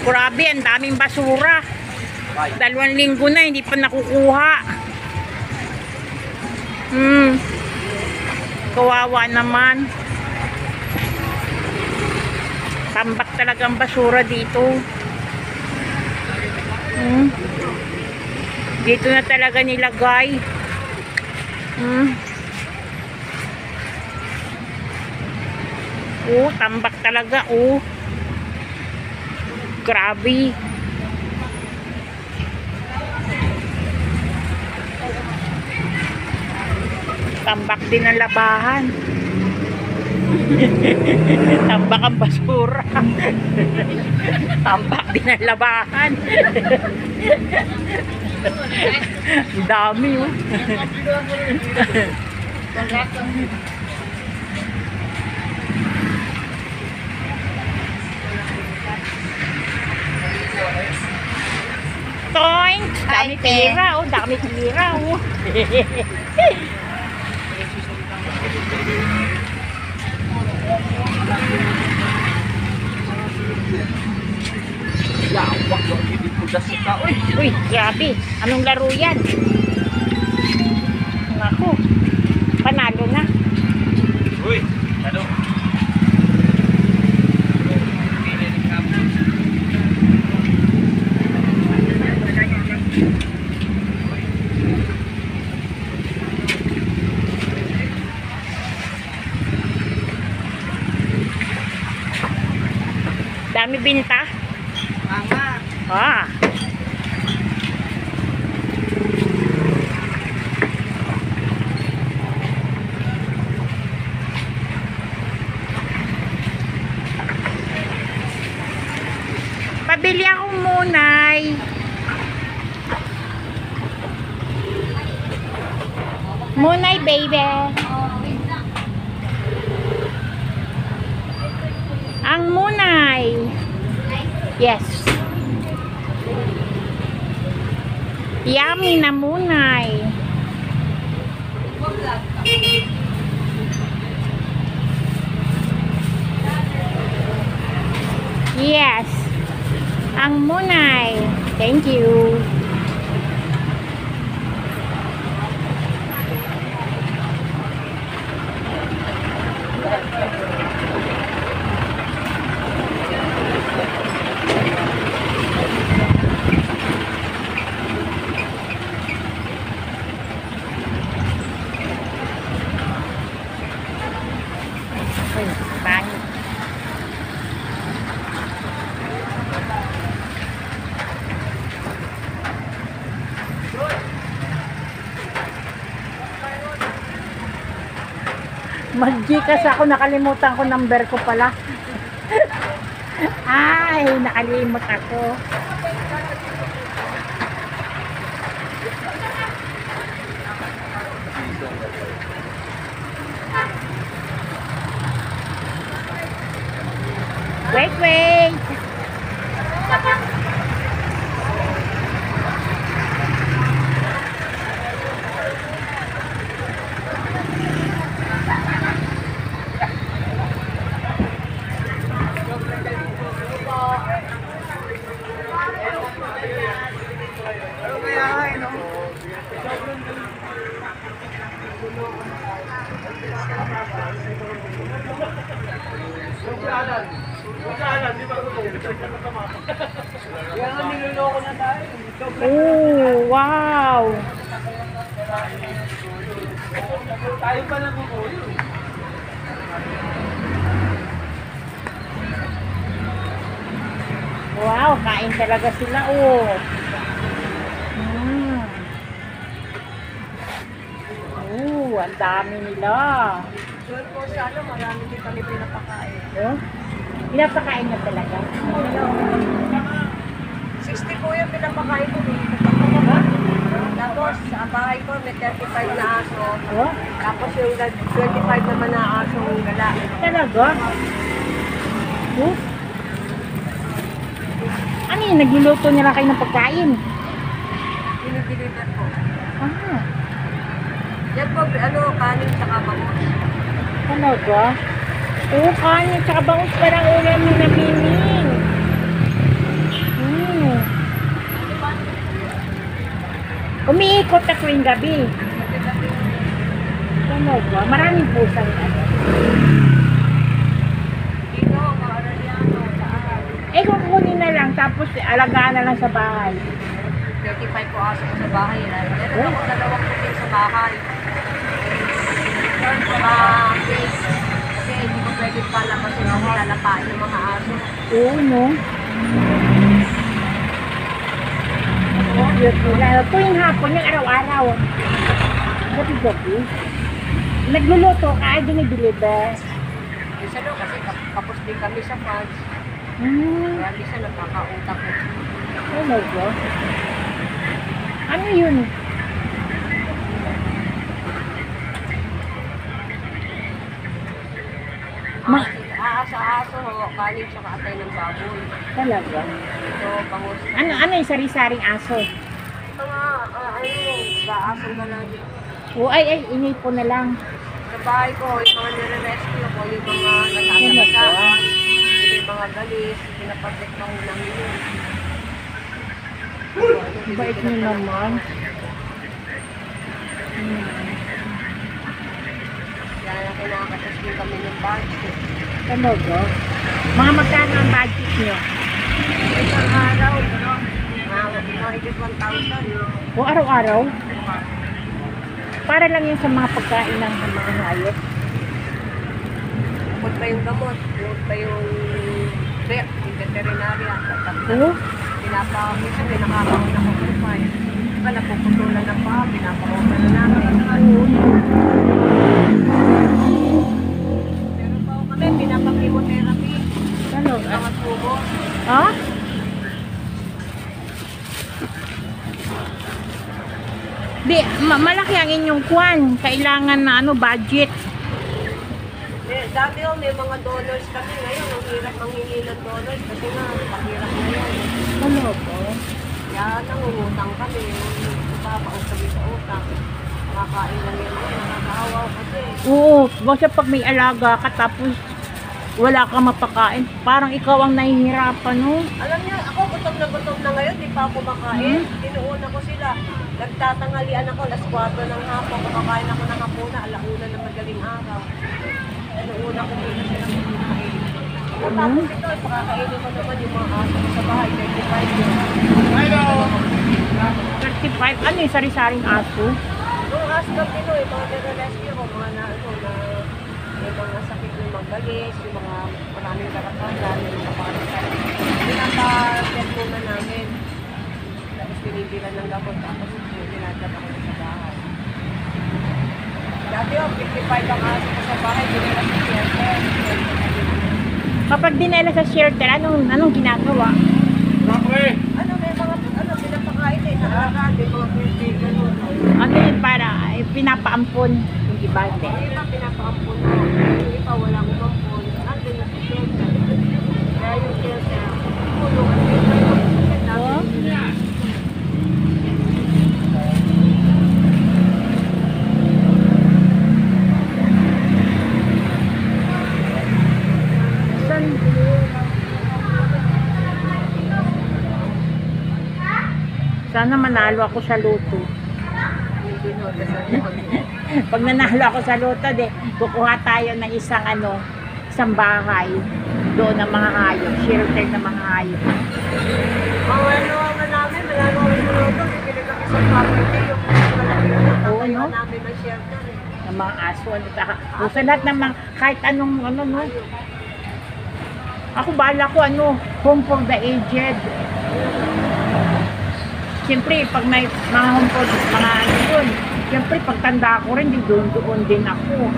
Grabe, ang daming basura. 2 linggo na, hindi pa nakukuha. Kawawa naman. Tambak talagang basura dito. Dito na talaga nilagay. Tambak talaga. Grabe. Tambak din ang labahan. Tambak ang basura. Tambak din ang labahan. Ang dami, oh. Toink! Dami tira, oh. Dami tira, oh. Uy, grabe. Anong laro yan? Naku, panalo na. Uy, ano? Dami binta. Ah. Pabili ako munay. Munay, baby. Ang munay. Yes. Yummy na munay. Yes. Ang munay. Thank you. Bye. Mag-Gcash ako, nakalimutan ko number ko pala. Ay, nakalimot ako. Wait. Oh, wow. Tayo pa lang kukulo. Wow, kain talaga sila, oh. Oh, ang dami nila. Doon po sana, marami din kami pinapakain. Oh? Pinapakain na talaga. 60 po yung pinapakain ko. Tapos, sa bahay ko, may 35 na aso. Oh? Tapos yung 25 naman na aso ng gala. Talaga? Oh? Ano yun? Nagluluto nila kayo ng pagkain? Dinideliver po. Ah. Yan ko, kanin tsaka bangus. Talaga? Oo, kanin tsaka bangus parang ulam ni Namining. Umiikot na tuwing gabi. Talaga? Maraming pusang ano. Dito, mga Araliano, saan? Kukunin na lang, tapos alagaan na lang sa bahay. 35 po aso ko sa bahay. Meron ako dalawang kuting sa bahay. Mga case. Kasi hindi ko pwede pala kasi nalalapain ng mga aso. Oo, no? Tuwing hapon, yung araw-araw. Gabi-gabi. Nagluluto ka, ay dinideliver. Minsan no, kasi kapos din kami sa funds. Kaya minsan nagkakautak ko. Talaga? Ano yun? Aasa-aso, kanin tsaka atay ng baboy. Talaga? Ito, bangus. Ano yung sari-saring aso? Mga, gaasong galagi. Oo, ay, ingay po na lang. Sa bahay ko, yung mga nire-rescue ko, yung mga natatabasaan, yung mga galis, pinapatek na ho namin yun. Bait nyo naman. Kaya na kinakatas din kami ng budget. Talaga? Mga magkano ang budget nyo? Isang araw, mga higit 1,000. O araw-araw? Para lang yun sa mga pagkain ng mga hayop. Bukod pa yung gamot, bukod pa yung vet, yung veterinarya, Oo? minsan may nakakauna ko kung fine. Diba, napuputulan na pa, pinapakauna na namin. Pero pa kami, pinapakimotherapy. Talaga? Mga tubo. Ha? Di, malaki ang inyong kwan. Kailangan na budget. Dati may mga donors kami ngayon, ang hirap manghingi ng donors kasi nga, pahirap na yun. Ano po? Kaya nangungutang kami, papaos kami sa utang. Makakain lang yun, nakakahawaw kasi. Oo, basta pag may alaga ka tapos wala kang mapakain, parang ikaw ang nahihirapan, no? Alam niyo, ako gutom na ngayon, di pa ako makain. Tinuuna ko sila. Nagtatangalian ako, alas 4 ng hapon, makakain ako ng hapuna, alauna ng madaling araw. Tinuuna ko muna sila kumain. Tapos ito, pakakainin ko naman yung mga aso ko sa bahay, 35 yun. Hello! 35, ano yung sari-saring aso? Yung asgab ito, yung mga nire-rescue ko, mga may mga sakit ng mga galis, yung mga maraming karakasan, yung kapakasan. Pinapa-get muna namin. Tapos pinipilan ng gamot, tapos pinadap ako sa bahay. Dati 55 ang aso ko sa bahay, dinala sa shelter. Kapag dinala sa shelter, anong ginagawa? Bakre! May mga, pinapakain nakakaan, may mga caretaker nun. Ano yun para pinapaampon yung iba? Yung iba pinapaampun mo, yung iba walang umampun, nandun yung shelter. Kaya yung shelter, tulungan mo yung may sakit natin. Sana manalo ako sa loto. Pag nanalo ako sa loto, kukuha tayo ng isang bahay doon ng mga hayop, shelter ng mga hayop. Ang namin, malalo kami sa loto, bibili kami sa property, yung malaki yung natatayo namin ng shelter. Ng mga aso, sa lahat ng mga, kahit anong, no? Ako bala ko, home for the aged. Siyempre, pag may mga home for, mga yun, siyempre, pagtanda ko rin, doon din ako.